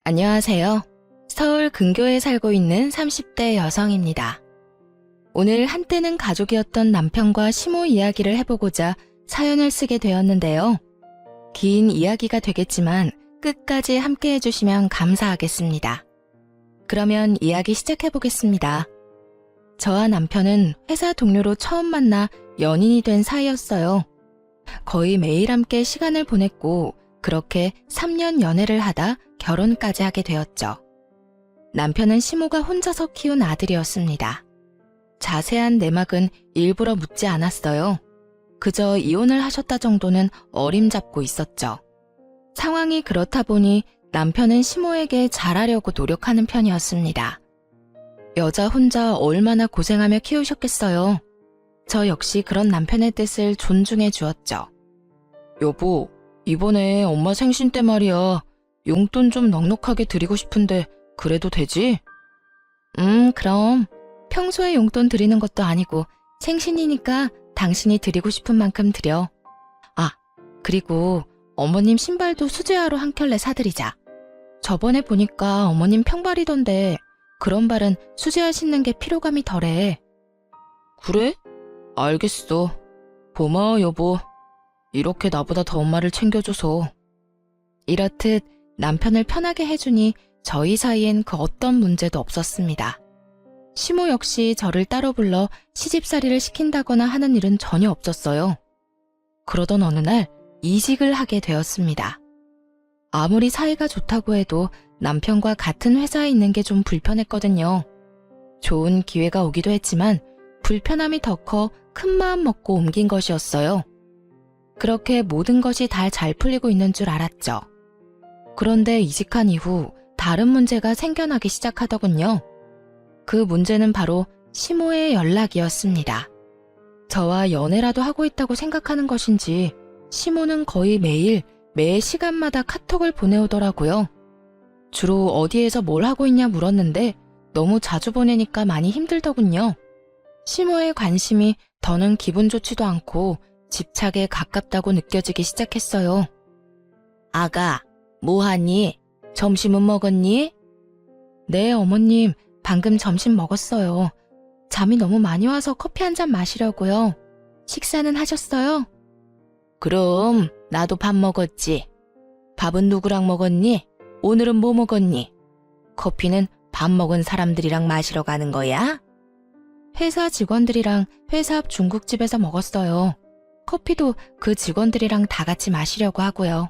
안녕하세요. 서울 근교에 살고 있는 30대 여성입니다. 오늘 한때는 가족이었던 남편과 시모 이야기를 해보고자 사연을 쓰게 되었는데요. 긴 이야기가 되겠지만 끝까지 함께 해주시면 감사하겠습니다. 그러면 이야기 시작해보겠습니다. 저와 남편은 회사 동료로 처음 만나 연인이 된 사이였어요. 거의 매일 함께 시간을 보냈고 그렇게 3년 연애를 하다 결혼까지 하게 되었죠. 남편은 시모가 혼자서 키운 아들이었습니다. 자세한 내막은 일부러 묻지 않았어요. 그저 이혼을 하셨다 정도는 어림잡고 있었죠. 상황이 그렇다 보니 남편은 시모에게 잘하려고 노력하는 편이었습니다. 여자 혼자 얼마나 고생하며 키우셨겠어요. 저 역시 그런 남편의 뜻을 존중해 주었죠. 여보, 이번에 엄마 생신 때 말이야. 용돈 좀 넉넉하게 드리고 싶은데 그래도 되지? 그럼. 평소에 용돈 드리는 것도 아니고 생신이니까 당신이 드리고 싶은 만큼 드려. 아, 그리고 어머님 신발도 수제화로 한 켤레 사드리자. 저번에 보니까 어머님 평발이던데 그런 발은 수제화 신는 게 피로감이 덜해. 그래? 알겠어. 고마워 여보. 이렇게 나보다 더 엄마를 챙겨줘서. 이렇듯 남편을 편하게 해주니 저희 사이엔 그 어떤 문제도 없었습니다. 시모 역시 저를 따로 불러 시집살이를 시킨다거나 하는 일은 전혀 없었어요. 그러던 어느 날 이직을 하게 되었습니다. 아무리 사이가 좋다고 해도 남편과 같은 회사에 있는 게 좀 불편했거든요. 좋은 기회가 오기도 했지만 불편함이 더 커 큰 마음 먹고 옮긴 것이었어요. 그렇게 모든 것이 다 잘 풀리고 있는 줄 알았죠. 그런데 이직한 이후 다른 문제가 생겨나기 시작하더군요. 그 문제는 바로 시모의 연락이었습니다. 저와 연애라도 하고 있다고 생각하는 것인지 시모는 거의 매일 매 시간마다 카톡을 보내오더라고요. 주로 어디에서 뭘 하고 있냐 물었는데 너무 자주 보내니까 많이 힘들더군요. 시모의 관심이 더는 기분 좋지도 않고 집착에 가깝다고 느껴지기 시작했어요. 아가, 뭐하니? 점심은 먹었니? 네, 어머님. 방금 점심 먹었어요. 잠이 너무 많이 와서 커피 한 잔 마시려고요. 식사는 하셨어요? 그럼 나도 밥 먹었지. 밥은 누구랑 먹었니? 오늘은 뭐 먹었니? 커피는 밥 먹은 사람들이랑 마시러 가는 거야? 회사 직원들이랑 회사 앞 중국집에서 먹었어요. 커피도 그 직원들이랑 다 같이 마시려고 하고요.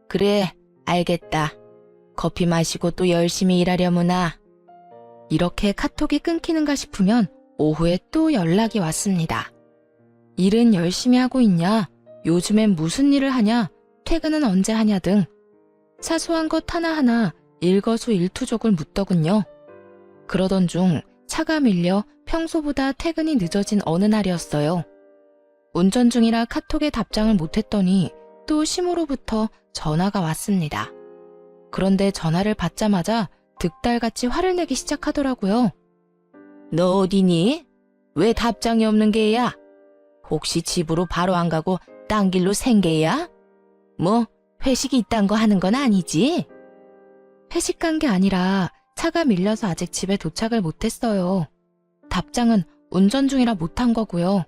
그래, 알겠다. 커피 마시고 또 열심히 일하려무나. 이렇게 카톡이 끊기는가 싶으면 오후에 또 연락이 왔습니다. 일은 열심히 하고 있냐? 요즘엔 무슨 일을 하냐? 퇴근은 언제 하냐 등 사소한 것 하나하나 일거수일투족을 묻더군요. 그러던 중 차가 밀려 평소보다 퇴근이 늦어진 어느 날이었어요. 운전 중이라 카톡에 답장을 못했더니 또 시모로부터 전화가 왔습니다. 그런데 전화를 받자마자 득달같이 화를 내기 시작하더라고요. 너 어디니? 왜 답장이 없는 게야? 혹시 집으로 바로 안 가고 딴 길로 생게야? 뭐 회식이 있단 거 하는 건 아니지? 회식 간 게 아니라 차가 밀려서 아직 집에 도착을 못했어요. 답장은 운전 중이라 못한 거고요.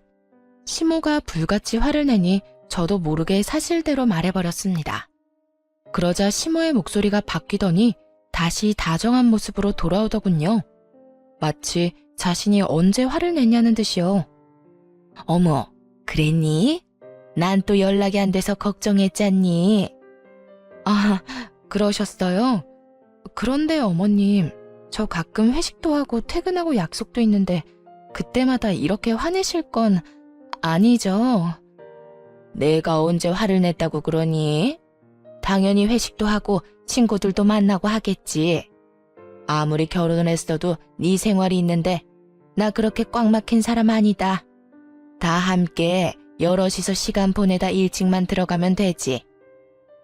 시모가 불같이 화를 내니 저도 모르게 사실대로 말해버렸습니다. 그러자 시모의 목소리가 바뀌더니 다시 다정한 모습으로 돌아오더군요. 마치 자신이 언제 화를 냈냐는 듯이요. 어머, 그랬니? 난 또 연락이 안 돼서 걱정했잖니. 아, 그러셨어요? 그런데 어머님, 저 가끔 회식도 하고 퇴근하고 약속도 있는데 그때마다 이렇게 화내실 건 아니죠? 내가 언제 화를 냈다고 그러니? 당연히 회식도 하고 친구들도 만나고 하겠지. 아무리 결혼을 했어도 네 생활이 있는데 나 그렇게 꽉 막힌 사람 아니다. 다 함께 여럿이서 시간 보내다 일찍만 들어가면 되지.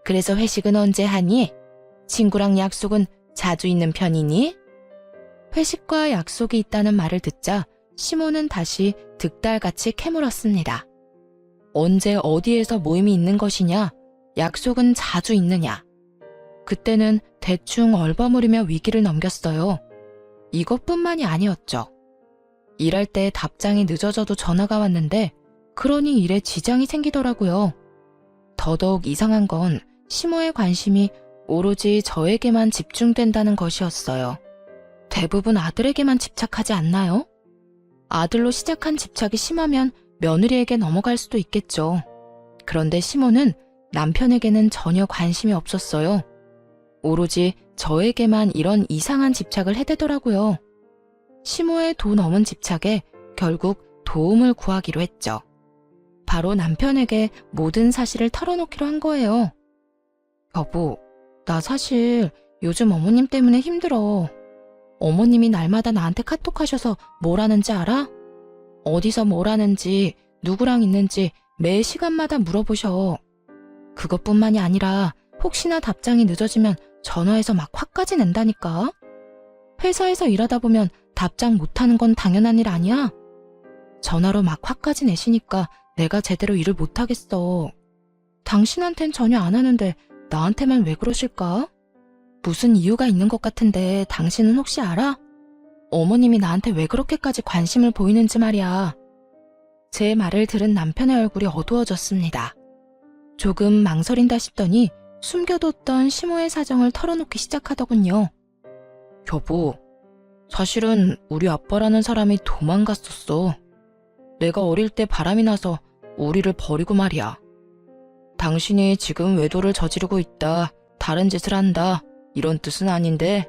그래서 회식은 언제 하니? 친구랑 약속은 자주 있는 편이니? 회식과 약속이 있다는 말을 듣자 시모는 다시 득달같이 캐물었습니다. 언제 어디에서 모임이 있는 것이냐? 약속은 자주 있느냐? 그때는 대충 얼버무리며 위기를 넘겼어요. 이것뿐만이 아니었죠. 일할 때 답장이 늦어져도 전화가 왔는데 그러니 일에 지장이 생기더라고요. 더더욱 이상한 건 시모의 관심이 오로지 저에게만 집중된다는 것이었어요. 대부분 아들에게만 집착하지 않나요? 아들로 시작한 집착이 심하면 며느리에게 넘어갈 수도 있겠죠. 그런데 시모는 남편에게는 전혀 관심이 없었어요. 오로지 저에게만 이런 이상한 집착을 해대더라고요. 시모의 돈 없는 집착에 결국 도움을 구하기로 했죠. 바로 남편에게 모든 사실을 털어놓기로 한 거예요. 여보, 나 사실 요즘 어머님 때문에 힘들어. 어머님이 날마다 나한테 카톡하셔서 뭘 하는지 알아? 어디서 뭘 하는지, 누구랑 있는지 매 시간마다 물어보셔. 그것뿐만이 아니라 혹시나 답장이 늦어지면 전화해서 막 화까지 낸다니까. 회사에서 일하다 보면 답장 못하는 건 당연한 일 아니야? 전화로 막 화까지 내시니까 내가 제대로 일을 못하겠어. 당신한텐 전혀 안 하는데 나한테만 왜 그러실까? 무슨 이유가 있는 것 같은데 당신은 혹시 알아? 어머님이 나한테 왜 그렇게까지 관심을 보이는지 말이야. 제 말을 들은 남편의 얼굴이 어두워졌습니다. 조금 망설인다 싶더니 숨겨뒀던 시모의 사정을 털어놓기 시작하더군요. 여보, 사실은 우리 아빠라는 사람이 도망갔었어. 내가 어릴 때 바람이 나서 우리를 버리고 말이야. 당신이 지금 외도를 저지르고 있다, 다른 짓을 한다, 이런 뜻은 아닌데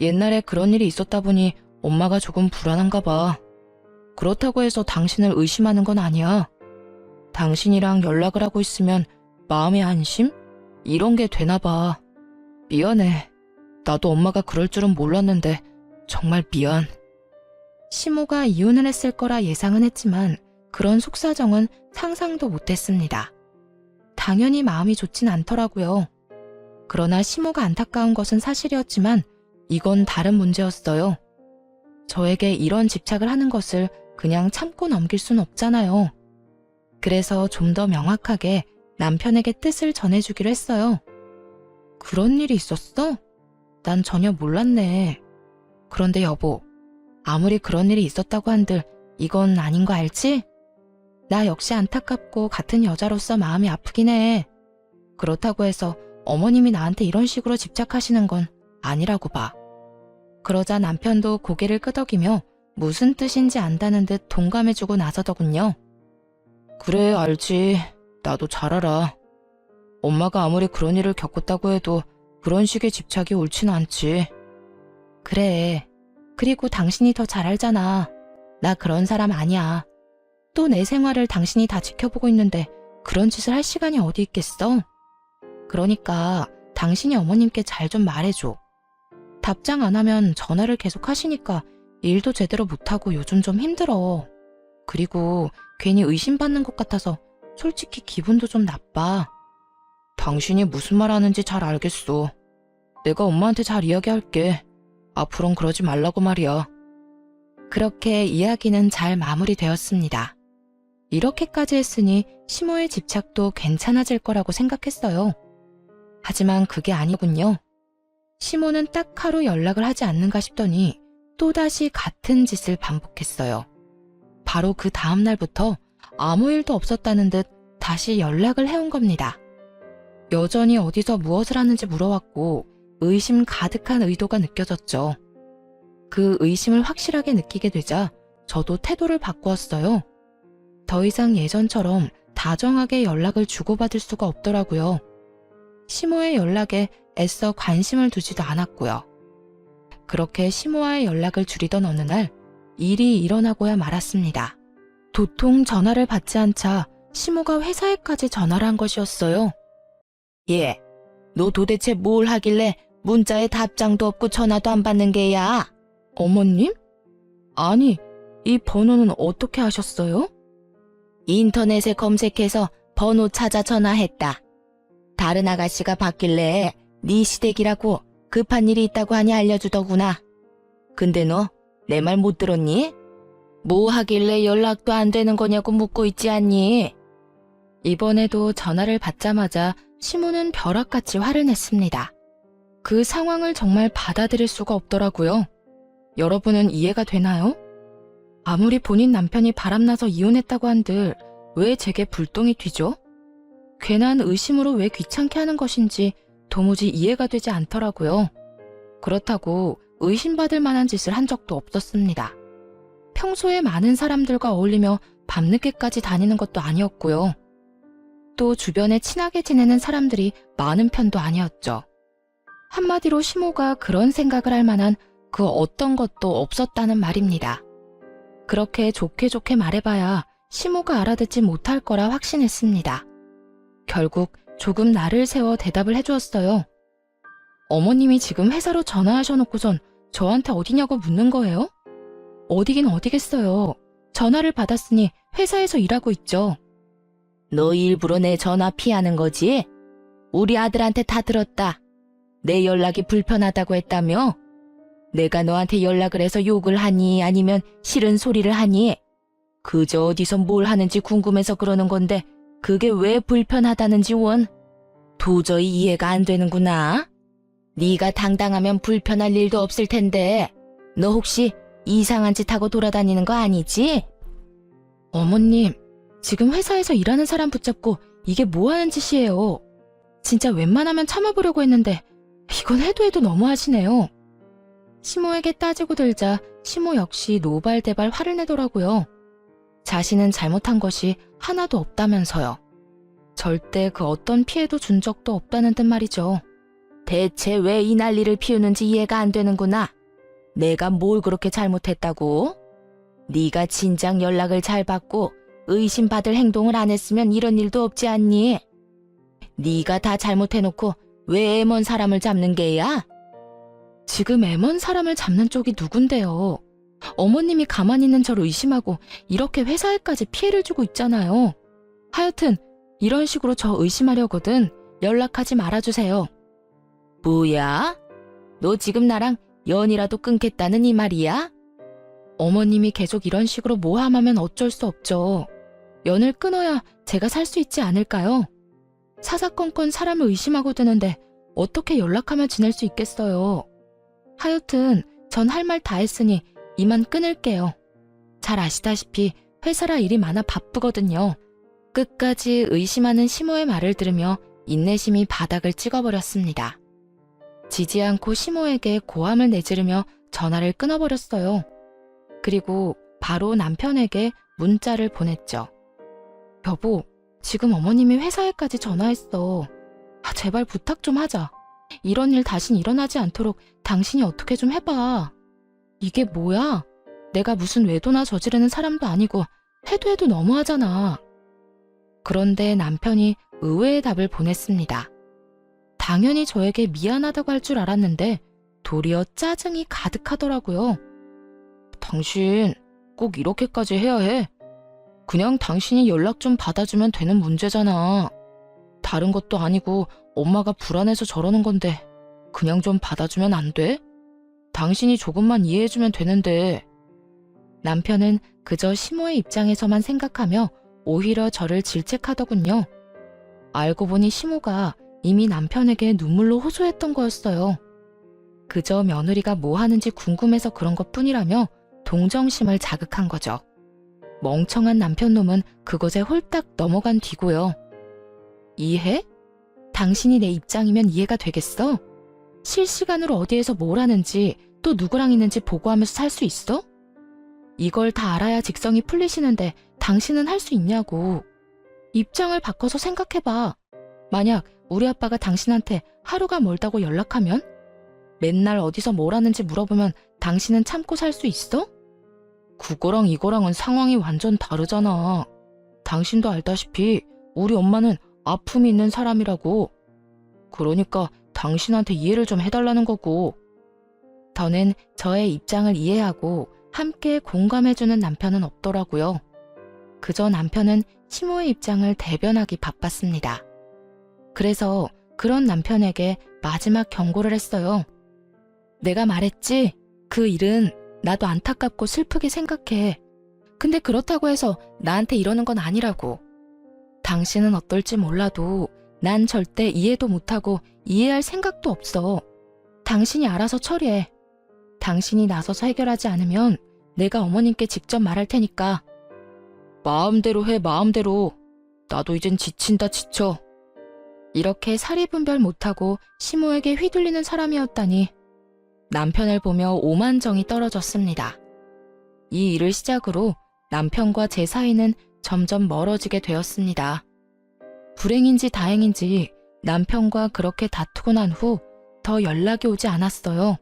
옛날에 그런 일이 있었다 보니 엄마가 조금 불안한가 봐. 그렇다고 해서 당신을 의심하는 건 아니야. 당신이랑 연락을 하고 있으면 마음의 안심? 이런 게 되나 봐. 미안해. 나도 엄마가 그럴 줄은 몰랐는데 정말 미안. 시모가 이혼을 했을 거라 예상은 했지만 그런 속사정은 상상도 못했습니다. 당연히 마음이 좋진 않더라고요. 그러나 시모가 안타까운 것은 사실이었지만 이건 다른 문제였어요. 저에게 이런 집착을 하는 것을 그냥 참고 넘길 순 없잖아요. 그래서 좀 더 명확하게 남편에게 뜻을 전해주기로 했어요. 그런 일이 있었어? 난 전혀 몰랐네. 그런데 여보, 아무리 그런 일이 있었다고 한들 이건 아닌 거 알지? 나 역시 안타깝고 같은 여자로서 마음이 아프긴 해. 그렇다고 해서 어머님이 나한테 이런 식으로 집착하시는 건 아니라고 봐. 그러자 남편도 고개를 끄덕이며 무슨 뜻인지 안다는 듯 동감해주고 나서더군요. 그래, 알지. 나도 잘 알아. 엄마가 아무리 그런 일을 겪었다고 해도 그런 식의 집착이 옳진 않지. 그래. 그리고 당신이 더 잘 알잖아. 나 그런 사람 아니야. 또 내 생활을 당신이 다 지켜보고 있는데 그런 짓을 할 시간이 어디 있겠어? 그러니까 당신이 어머님께 잘 좀 말해줘. 답장 안 하면 전화를 계속 하시니까 일도 제대로 못하고 요즘 좀 힘들어. 그리고 괜히 의심받는 것 같아서 솔직히 기분도 좀 나빠. 당신이 무슨 말 하는지 잘 알겠어. 내가 엄마한테 잘 이야기할게. 앞으론 그러지 말라고 말이야. 그렇게 이야기는 잘 마무리되었습니다. 이렇게까지 했으니 시모의 집착도 괜찮아질 거라고 생각했어요. 하지만 그게 아니군요. 시모는 딱 하루 연락을 하지 않는가 싶더니 또다시 같은 짓을 반복했어요. 바로 그 다음 날부터 아무 일도 없었다는 듯 다시 연락을 해온 겁니다. 여전히 어디서 무엇을 하는지 물어왔고 의심 가득한 의도가 느껴졌죠. 그 의심을 확실하게 느끼게 되자 저도 태도를 바꾸었어요. 더 이상 예전처럼 다정하게 연락을 주고받을 수가 없더라고요. 시모의 연락에 애써 관심을 두지도 않았고요. 그렇게 시모와의 연락을 줄이던 어느 날 일이 일어나고야 말았습니다. 도통 전화를 받지 않자 시모가 회사에까지 전화를 한 것이었어요. 얘, 너 도대체 뭘 하길래 문자에 답장도 없고 전화도 안 받는 게야? 어머님? 아니, 이 번호는 어떻게 하셨어요? 인터넷에 검색해서 번호 찾아 전화했다. 다른 아가씨가 받길래 네 시댁이라고 급한 일이 있다고 하니 알려주더구나. 근데 너 내 말 못 들었니? 뭐 하길래 연락도 안 되는 거냐고 묻고 있지 않니? 이번에도 전화를 받자마자 시모는 벼락같이 화를 냈습니다. 그 상황을 정말 받아들일 수가 없더라고요. 여러분은 이해가 되나요? 아무리 본인 남편이 바람나서 이혼했다고 한들 왜 제게 불똥이 튀죠? 괜한 의심으로 왜 귀찮게 하는 것인지 도무지 이해가 되지 않더라고요. 그렇다고 의심받을 만한 짓을 한 적도 없었습니다. 평소에 많은 사람들과 어울리며 밤늦게까지 다니는 것도 아니었고요. 또 주변에 친하게 지내는 사람들이 많은 편도 아니었죠. 한마디로 시모가 그런 생각을 할 만한 그 어떤 것도 없었다는 말입니다. 그렇게 좋게 말해봐야 시모가 알아듣지 못할 거라 확신했습니다. 결국 조금 나를 세워 대답을 해주었어요. 어머님이 지금 회사로 전화하셔놓고선 저한테 어디냐고 묻는 거예요? 어디긴 어디겠어요. 전화를 받았으니 회사에서 일하고 있죠. 너 일부러 내 전화 피하는 거지? 우리 아들한테 다 들었다. 내 연락이 불편하다고 했다며? 내가 너한테 연락을 해서 욕을 하니 아니면 싫은 소리를 하니? 그저 어디서 뭘 하는지 궁금해서 그러는 건데 그게 왜 불편하다는지 원? 도저히 이해가 안 되는구나. 네가 당당하면 불편할 일도 없을 텐데 너 혹시 이상한 짓 하고 돌아다니는 거 아니지? 어머님, 지금 회사에서 일하는 사람 붙잡고 이게 뭐 하는 짓이에요? 진짜 웬만하면 참아보려고 했는데 이건 해도 너무하시네요. 시모에게 따지고 들자 시모 역시 노발대발 화를 내더라고요. 자신은 잘못한 것이 하나도 없다면서요. 절대 그 어떤 피해도 준 적도 없다는 듯 말이죠. 대체 왜 이 난리를 피우는지 이해가 안 되는구나. 내가 뭘 그렇게 잘못했다고? 네가 진작 연락을 잘 받고 의심받을 행동을 안 했으면 이런 일도 없지 않니? 네가 다 잘못해놓고 왜 애먼 사람을 잡는 게야? 지금 애먼 사람을 잡는 쪽이 누군데요? 어머님이 가만히 있는 저를 의심하고 이렇게 회사에까지 피해를 주고 있잖아요. 하여튼 이런 식으로 저 의심하려거든 연락하지 말아주세요. 뭐야? 너 지금 나랑 연이라도 끊겠다는 이 말이야? 어머님이 계속 이런 식으로 모함하면 어쩔 수 없죠. 연을 끊어야 제가 살 수 있지 않을까요? 사사건건 사람을 의심하고 드는데 어떻게 연락하며 지낼 수 있겠어요. 하여튼 전 할 말 다 했으니 이만 끊을게요. 잘 아시다시피 회사라 일이 많아 바쁘거든요. 끝까지 의심하는 시모의 말을 들으며 인내심이 바닥을 찍어버렸습니다. 지지 않고 시모에게 고함을 내지르며 전화를 끊어버렸어요. 그리고 바로 남편에게 문자를 보냈죠. 여보, 지금 어머님이 회사에까지 전화했어. 제발 부탁 좀 하자. 이런 일 다신 일어나지 않도록 당신이 어떻게 좀 해봐. 이게 뭐야? 내가 무슨 외도나 저지르는 사람도 아니고 해도 너무하잖아. 그런데 남편이 의외의 답을 보냈습니다. 당연히 저에게 미안하다고 할 줄 알았는데 도리어 짜증이 가득하더라고요. 당신 꼭 이렇게까지 해야 해? 그냥 당신이 연락 좀 받아주면 되는 문제잖아. 다른 것도 아니고 엄마가 불안해서 저러는 건데 그냥 좀 받아주면 안 돼? 당신이 조금만 이해해주면 되는데. 남편은 그저 시모의 입장에서만 생각하며 오히려 저를 질책하더군요. 알고 보니 시모가 이미 남편에게 눈물로 호소했던 거였어요. 그저 며느리가 뭐 하는지 궁금해서 그런 것뿐이라며 동정심을 자극한 거죠. 멍청한 남편놈은 그것에 홀딱 넘어간 뒤고요. 이해? 당신이 내 입장이면 이해가 되겠어? 실시간으로 어디에서 뭘 하는지 또 누구랑 있는지 보고하면서 살 수 있어? 이걸 다 알아야 직성이 풀리시는데 당신은 할 수 있냐고. 입장을 바꿔서 생각해봐. 만약 우리 아빠가 당신한테 하루가 멀다고 연락하면? 맨날 어디서 뭘 하는지 물어보면 당신은 참고 살 수 있어? 그거랑 이거랑은 상황이 완전 다르잖아. 당신도 알다시피 우리 엄마는 아픔이 있는 사람이라고. 그러니까 당신한테 이해를 좀 해달라는 거고. 더는 저의 입장을 이해하고 함께 공감해주는 남편은 없더라고요. 그저 남편은 시모의 입장을 대변하기 바빴습니다. 그래서 그런 남편에게 마지막 경고를 했어요. 내가 말했지? 그 일은 나도 안타깝고 슬프게 생각해. 근데 그렇다고 해서 나한테 이러는 건 아니라고. 당신은 어떨지 몰라도 난 절대 이해도 못하고 이해할 생각도 없어. 당신이 알아서 처리해. 당신이 나서서 해결하지 않으면 내가 어머님께 직접 말할 테니까. 마음대로 해, 마음대로. 나도 이젠 지친다, 지쳐. 이렇게 사리분별 못하고 시모에게 휘둘리는 사람이었다니. 남편을 보며 오만정이 떨어졌습니다. 이 일을 시작으로 남편과 제 사이는 점점 멀어지게 되었습니다. 불행인지 다행인지 남편과 그렇게 다투고 난 후 더 연락이 오지 않았어요.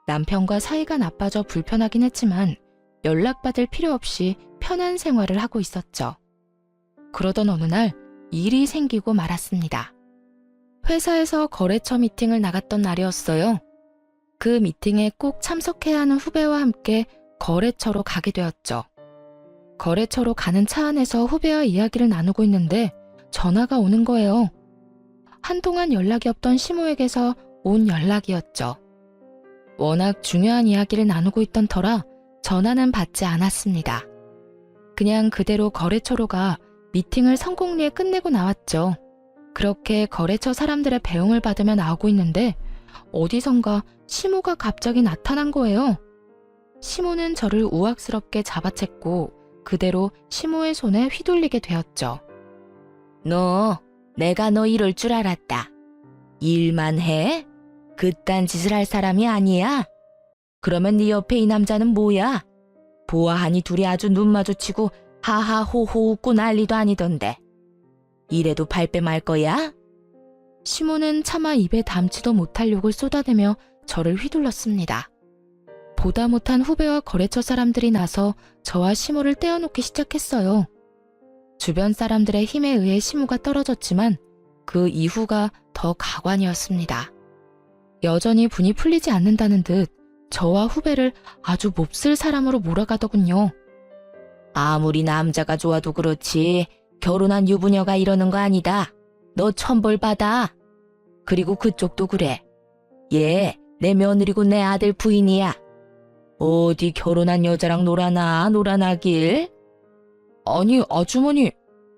남편과 사이가 나빠져 불편하긴 했지만 연락받을 필요 없이 편한 생활을 하고 있었죠. 그러던 어느 날 일이 생기고 말았습니다. 회사에서 거래처 미팅을 나갔던 날이었어요. 그 미팅에 꼭 참석해야 하는 후배와 함께 거래처로 가게 되었죠. 거래처로 가는 차 안에서 후배와 이야기를 나누고 있는데 전화가 오는 거예요. 한동안 연락이 없던 시모에게서 온 연락이었죠. 워낙 중요한 이야기를 나누고 있던 터라 전화는 받지 않았습니다. 그냥 그대로 거래처로 가 미팅을 성공리에 끝내고 나왔죠. 그렇게 거래처 사람들의 배웅을 받으며 나오고 있는데 어디선가 시모가 갑자기 나타난 거예요. 시모는 저를 우악스럽게 잡아챘고 그대로 시모의 손에 휘둘리게 되었죠. 내가 너 이럴 줄 알았다. 일만 해? 그딴 짓을 할 사람이 아니야? 그러면 네 옆에 이 남자는 뭐야? 보아하니 둘이 아주 눈 마주치고 하하호호 웃고 난리도 아니던데. 이래도 발뺌 할 거야? 시모는 차마 입에 담지도 못할 욕을 쏟아내며 저를 휘둘렀습니다. 보다 못한 후배와 거래처 사람들이 나서 저와 시모를 떼어놓기 시작했어요. 주변 사람들의 힘에 의해 시모가 떨어졌지만 그 이후가 더 가관이었습니다. 여전히 분이 풀리지 않는다는 듯 저와 후배를 아주 몹쓸 사람으로 몰아가더군요. 아무리 남자가 좋아도 그렇지 결혼한 유부녀가 이러는 거 아니다. 너 천벌 받아. 그리고 그쪽도 그래. 얘 내 며느리고 내 아들 부인이야. 어디 결혼한 여자랑 놀아나길? 아니 아주머니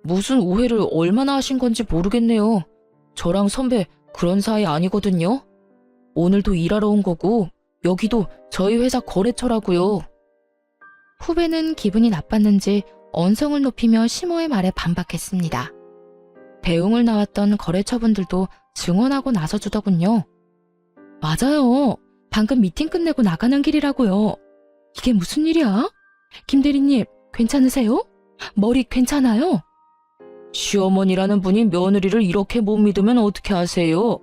무슨 오해를 얼마나 하신 건지 모르겠네요. 저랑 선배 그런 사이 아니거든요. 오늘도 일하러 온 거고 여기도 저희 회사 거래처라고요. 후배는 기분이 나빴는지 언성을 높이며 시모의 말에 반박했습니다. 배웅을 나왔던 거래처분들도 증언하고 나서주더군요. 맞아요. 방금 미팅 끝내고 나가는 길이라고요. 이게 무슨 일이야? 김 대리님 괜찮으세요? 머리 괜찮아요? 시어머니라는 분이 며느리를 이렇게 못 믿으면 어떻게 하세요?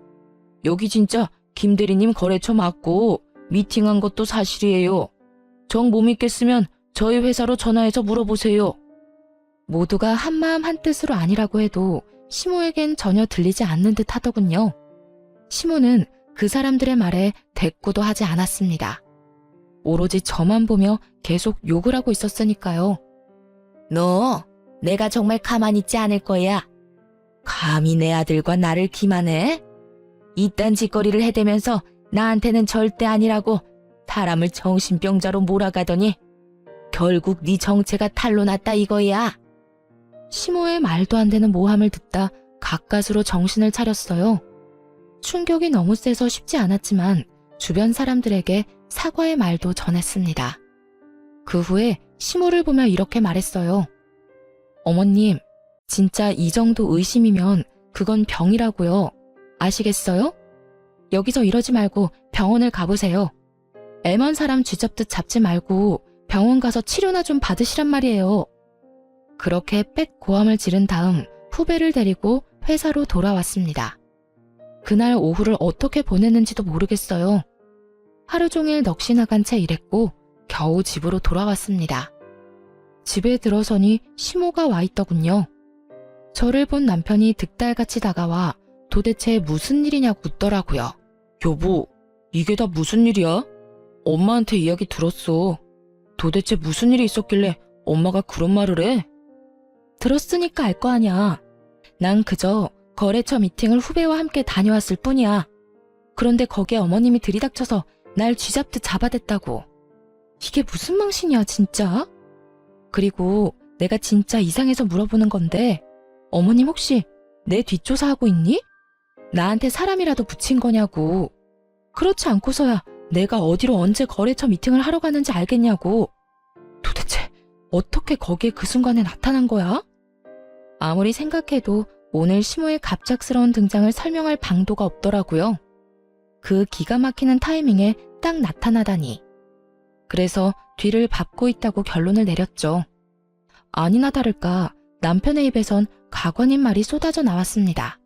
여기 진짜 김 대리님 거래처 맞고 미팅한 것도 사실이에요. 정 못 믿겠으면 저희 회사로 전화해서 물어보세요. 모두가 한마음 한뜻으로 아니라고 해도 시모에겐 전혀 들리지 않는 듯 하더군요. 시모는 그 사람들의 말에 대꾸도 하지 않았습니다. 오로지 저만 보며 계속 욕을 하고 있었으니까요. 너 내가 정말 가만히 있지 않을 거야. 감히 내 아들과 나를 기만해? 이딴 짓거리를 해대면서 나한테는 절대 아니라고 사람을 정신병자로 몰아가더니 결국 네 정체가 탄로 났다 이거야. 시모의 말도 안 되는 모함을 듣다 가까스로 정신을 차렸어요. 충격이 너무 세서 쉽지 않았지만 주변 사람들에게 사과의 말도 전했습니다. 그 후에 시모를 보며 이렇게 말했어요. 어머님, 진짜 이 정도 의심이면 그건 병이라고요. 아시겠어요? 여기서 이러지 말고 병원을 가보세요. 애먼 사람 쥐잡듯 잡지 말고 병원 가서 치료나 좀 받으시란 말이에요. 그렇게 빽고함을 지른 다음 후배를 데리고 회사로 돌아왔습니다. 그날 오후를 어떻게 보냈는지도 모르겠어요. 하루 종일 넋이 나간 채 일했고 겨우 집으로 돌아왔습니다. 집에 들어서니 시모가 와 있더군요. 저를 본 남편이 득달같이 다가와 도대체 무슨 일이냐고 묻더라고요. 여보, 이게 다 무슨 일이야? 엄마한테 이야기 들었어. 도대체 무슨 일이 있었길래 엄마가 그런 말을 해? 들었으니까 알 거 아냐. 난 그저 거래처 미팅을 후배와 함께 다녀왔을 뿐이야. 그런데 거기에 어머님이 들이닥쳐서 날 쥐잡듯 잡아댔다고. 이게 무슨 망신이야 진짜? 그리고 내가 진짜 이상해서 물어보는 건데 어머님 혹시 내 뒷조사하고 있니? 나한테 사람이라도 붙인 거냐고. 그렇지 않고서야 내가 어디로 언제 거래처 미팅을 하러 가는지 알겠냐고. 도대체 어떻게 거기에 그 순간에 나타난 거야? 아무리 생각해도 오늘 시모의 갑작스러운 등장을 설명할 방도가 없더라고요. 그 기가 막히는 타이밍에 딱 나타나다니. 그래서 뒤를 밟고 있다고 결론을 내렸죠. 아니나 다를까 남편의 입에선 가관인 말이 쏟아져 나왔습니다.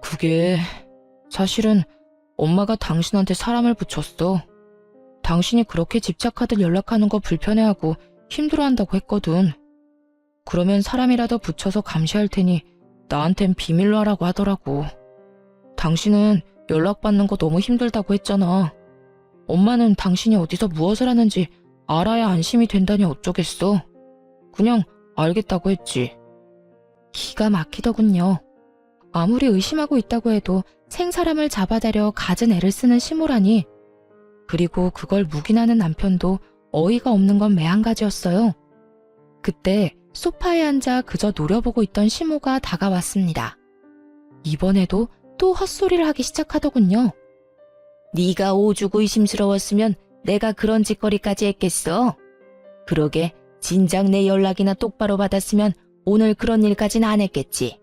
그게 사실은 엄마가 당신한테 사람을 붙였어. 당신이 그렇게 집착하듯 연락하는 거 불편해하고 힘들어한다고 했거든. 그러면 사람이라도 붙여서 감시할 테니 나한텐 비밀로 하라고 하더라고. 당신은 연락받는 거 너무 힘들다고 했잖아. 엄마는 당신이 어디서 무엇을 하는지 알아야 안심이 된다니 어쩌겠어. 그냥 알겠다고 했지. 기가 막히더군요. 아무리 의심하고 있다고 해도 생사람을 잡아다려 갖은 애를 쓰는 시모라니. 그리고 그걸 묵인하는 남편도 어이가 없는 건 매한가지였어요. 그때 소파에 앉아 그저 노려보고 있던 시모가 다가왔습니다. 이번에도 또 헛소리를 하기 시작하더군요. 네가 오죽 의심스러웠으면 내가 그런 짓거리까지 했겠어. 그러게 진작 내 연락이나 똑바로 받았으면 오늘 그런 일까지는 안 했겠지.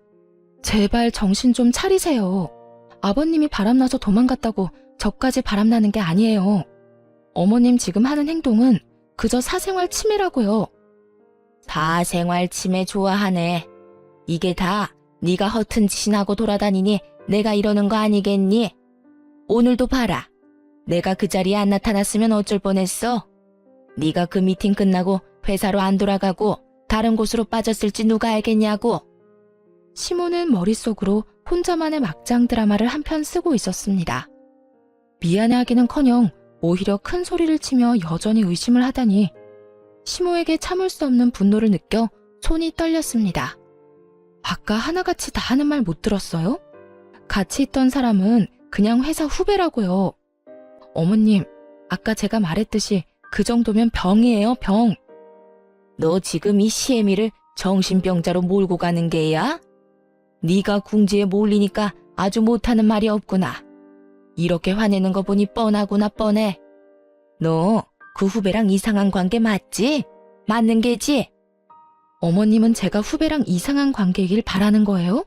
제발 정신 좀 차리세요. 아버님이 바람나서 도망갔다고 저까지 바람나는 게 아니에요. 어머님 지금 하는 행동은 그저 사생활 침해라고요. 사생활 침해 좋아하네. 이게 다 네가 허튼 짓이나 하고 돌아다니니 내가 이러는 거 아니겠니? 오늘도 봐라. 내가 그 자리에 안 나타났으면 어쩔 뻔했어. 네가 그 미팅 끝나고 회사로 안 돌아가고 다른 곳으로 빠졌을지 누가 알겠냐고. 시모는 머릿속으로 혼자만의 막장 드라마를 한 편 쓰고 있었습니다. 미안해하기는커녕 오히려 큰 소리를 치며 여전히 의심을 하다니 시모에게 참을 수 없는 분노를 느껴 손이 떨렸습니다. 아까 하나같이 다 하는 말 못 들었어요? 같이 있던 사람은 그냥 회사 후배라고요. 어머님, 아까 제가 말했듯이 그 정도면 병이에요, 병. 너 지금 이 시애미를 정신병자로 몰고 가는 게야? 네가 궁지에 몰리니까 아주 못하는 말이 없구나. 이렇게 화내는 거 보니 뻔하구나 뻔해. 너 그 후배랑 이상한 관계 맞지? 맞는 게지? 어머님은 제가 후배랑 이상한 관계이길 바라는 거예요?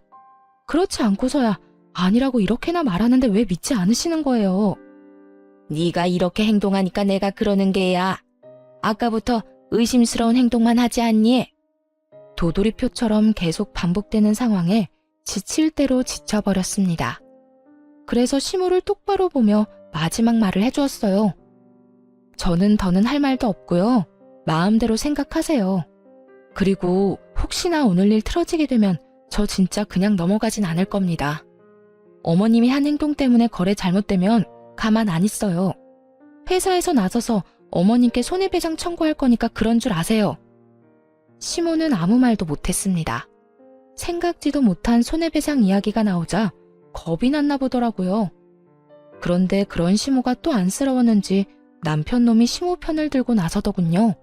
그렇지 않고서야 아니라고 이렇게나 말하는데 왜 믿지 않으시는 거예요? 네가 이렇게 행동하니까 내가 그러는 게야. 아까부터 의심스러운 행동만 하지 않니? 도돌이표처럼 계속 반복되는 상황에 지칠 대로 지쳐버렸습니다. 그래서 시모를 똑바로 보며 마지막 말을 해주었어요. 저는 더는 할 말도 없고요. 마음대로 생각하세요. 그리고 혹시나 오늘 일 틀어지게 되면 저 진짜 그냥 넘어가진 않을 겁니다. 어머님이 한 행동 때문에 거래 잘못되면 가만 안 있어요. 회사에서 나서서 어머님께 손해배상 청구할 거니까 그런 줄 아세요. 시모는 아무 말도 못했습니다. 생각지도 못한 손해배상 이야기가 나오자 겁이 났나 보더라고요. 그런데 그런 시모가 또 안쓰러웠는지 남편 놈이 시모 편을 들고 나서더군요.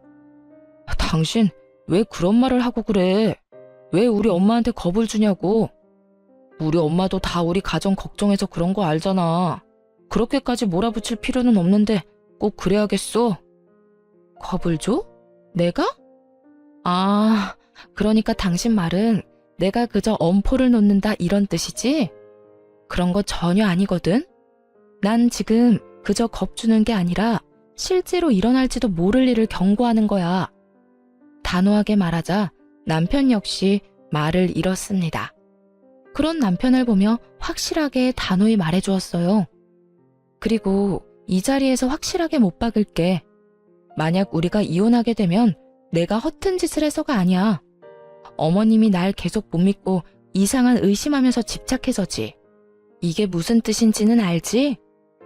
당신 왜 그런 말을 하고 그래? 왜 우리 엄마한테 겁을 주냐고. 우리 엄마도 다 우리 가정 걱정해서 그런 거 알잖아. 그렇게까지 몰아붙일 필요는 없는데 꼭 그래야겠어? 겁을 줘? 내가? 아, 그러니까 당신 말은 내가 그저 엄포를 놓는다 이런 뜻이지? 그런 거 전혀 아니거든? 난 지금 그저 겁주는 게 아니라 실제로 일어날지도 모를 일을 경고하는 거야. 단호하게 말하자 남편 역시 말을 잃었습니다. 그런 남편을 보며 확실하게 단호히 말해주었어요. 그리고 이 자리에서 확실하게 못 박을게. 만약 우리가 이혼하게 되면 내가 허튼 짓을 해서가 아니야. 어머님이 날 계속 못 믿고 이상한 의심하면서 집착해서지. 이게 무슨 뜻인지는 알지?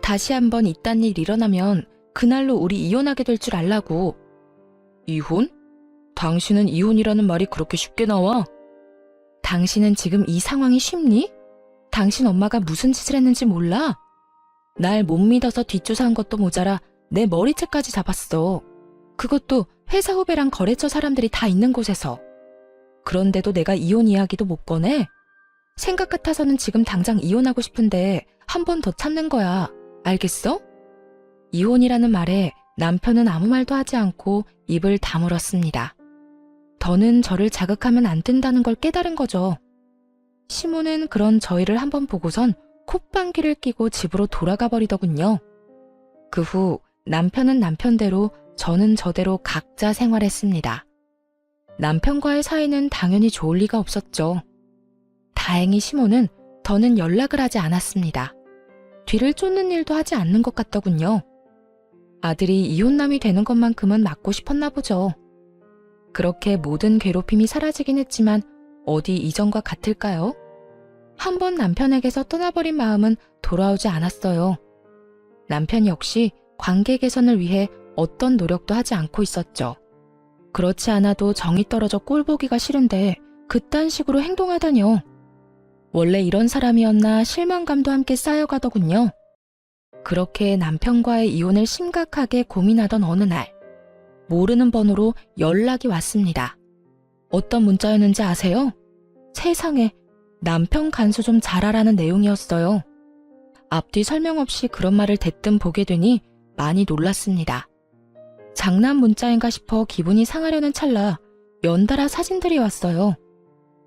다시 한번 이딴 일 일어나면 그날로 우리 이혼하게 될 줄 알라고. 이혼? 당신은 이혼이라는 말이 그렇게 쉽게 나와? 당신은 지금 이 상황이 쉽니? 당신 엄마가 무슨 짓을 했는지 몰라? 날 못 믿어서 뒷조사한 것도 모자라 내 머리채까지 잡았어. 그것도 회사 후배랑 거래처 사람들이 다 있는 곳에서. 그런데도 내가 이혼 이야기도 못 꺼내? 생각 같아서는 지금 당장 이혼하고 싶은데 한 번 더 참는 거야. 알겠어? 이혼이라는 말에 남편은 아무 말도 하지 않고 입을 다물었습니다. 더는 저를 자극하면 안 된다는 걸 깨달은 거죠. 시모는 그런 저희를 한번 보고선 콧방귀를 뀌고 집으로 돌아가 버리더군요. 그 후 남편은 남편대로 저는 저대로 각자 생활했습니다. 남편과의 사이는 당연히 좋을 리가 없었죠. 다행히 시모는 더는 연락을 하지 않았습니다. 뒤를 쫓는 일도 하지 않는 것 같더군요. 아들이 이혼남이 되는 것만큼은 막고 싶었나 보죠. 그렇게 모든 괴롭힘이 사라지긴 했지만 어디 이전과 같을까요? 한 번 남편에게서 떠나버린 마음은 돌아오지 않았어요. 남편 역시 관계 개선을 위해 어떤 노력도 하지 않고 있었죠. 그렇지 않아도 정이 떨어져 꼴보기가 싫은데 그딴 식으로 행동하다뇨. 원래 이런 사람이었나 실망감도 함께 쌓여가더군요. 그렇게 남편과의 이혼을 심각하게 고민하던 어느 날, 모르는 번호로 연락이 왔습니다. 어떤 문자였는지 아세요? 세상에, 남편 간수 좀 잘하라는 내용이었어요. 앞뒤 설명 없이 그런 말을 대뜸 보게 되니 많이 놀랐습니다. 장난 문자인가 싶어 기분이 상하려는 찰나 연달아 사진들이 왔어요.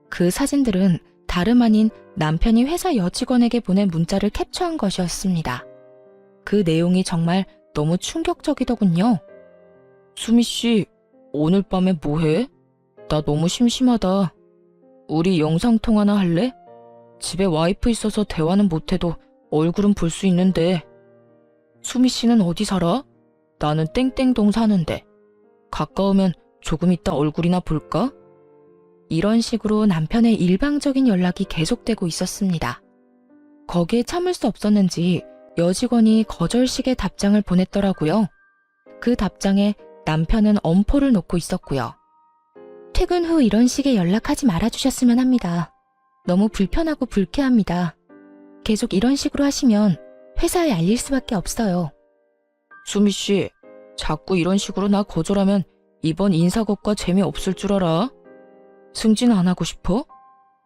그 사진들은 다름 아닌 남편이 회사 여직원에게 보낸 문자를 캡처한 것이었습니다. 그 내용이 정말 너무 충격적이더군요. 수미 씨, 오늘 밤에 뭐해? 나 너무 심심하다. 우리 영상통화나 할래? 집에 와이프 있어서 대화는 못해도 얼굴은 볼 수 있는데. 수미 씨는 어디 살아? 나는 땡땡동 사는데. 가까우면 조금 이따 얼굴이나 볼까? 이런 식으로 남편의 일방적인 연락이 계속되고 있었습니다. 거기에 참을 수 없었는지 여직원이 거절식의 답장을 보냈더라고요. 그 답장에 남편은 엄포를 놓고 있었고요. 퇴근 후 이런 식의 연락하지 말아주셨으면 합니다. 너무 불편하고 불쾌합니다. 계속 이런 식으로 하시면 회사에 알릴 수밖에 없어요. 수미 씨, 자꾸 이런 식으로 나 거절하면 이번 인사고과 재미없을 줄 알아? 승진 안 하고 싶어?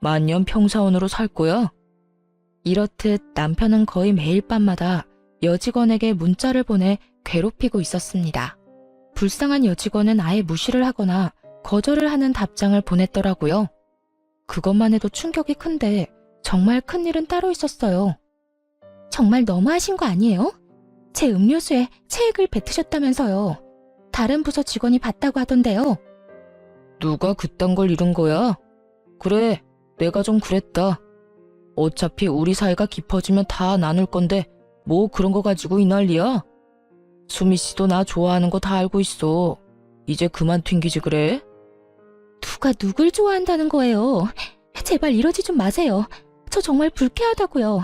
만년 평사원으로 살 거야? 이렇듯 남편은 거의 매일 밤마다 여직원에게 문자를 보내 괴롭히고 있었습니다. 불쌍한 여직원은 아예 무시를 하거나 거절을 하는 답장을 보냈더라고요. 그것만 해도 충격이 큰데 정말 큰일은 따로 있었어요. 정말 너무하신 거 아니에요? 제 음료수에 체액을 뱉으셨다면서요. 다른 부서 직원이 봤다고 하던데요. 누가 그딴 걸 잃은 거야? 그래, 내가 좀 그랬다. 어차피 우리 사이가 깊어지면 다 나눌 건데 뭐 그런 거 가지고 이 난리야? 수미 씨도 나 좋아하는 거 다 알고 있어. 이제 그만 튕기지 그래? 누가 누굴 좋아한다는 거예요? 제발 이러지 좀 마세요. 저 정말 불쾌하다고요.